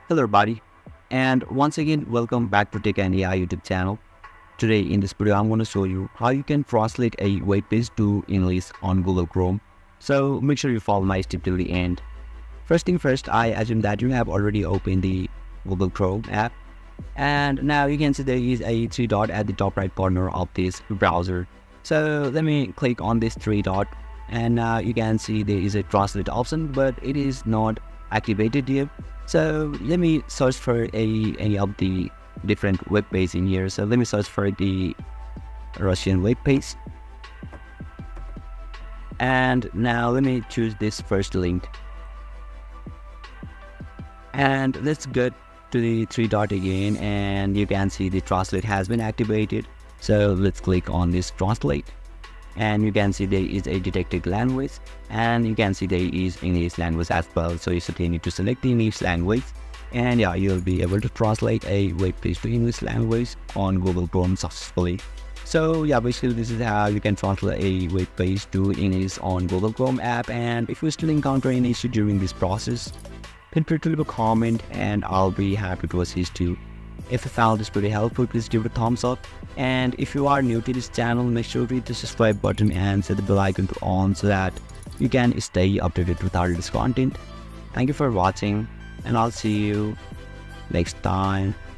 Hello, everybody, and once again, welcome back to Tech and AI YouTube channel. Today, in this video, I'm going to show you how you can translate a web page to English on Google Chrome. So make sure you follow my step till the end. First thing first, I assume that you have already opened the Google Chrome app, and now you can see there is a three dot at the top right corner of this browser. So let me click on this three dot, and now you can see there is a translate option, but it is not activated yet. So let me search for any of the different web pages in here. So let me search for the Russian web page, and now let me choose this first link, and let's go to the three dot again, and you can see the translate has been activated. So let's click on this translate, and you can see there is a detected language, and you can see there is English language as well. So you simply need to select the English language, and yeah, you'll be able to translate a web page to English language on Google Chrome successfully. So yeah, basically this is how you can translate a web page to English on Google Chrome app. And if you still encounter any issue during this process, feel free to leave a comment and I'll be happy to assist you. If you found this pretty helpful, please give it a thumbs up. And if you are new to this channel, make sure to hit the subscribe button and set the bell icon to on so that you can stay updated with our latest content. Thank you for watching, and I'll see you next time.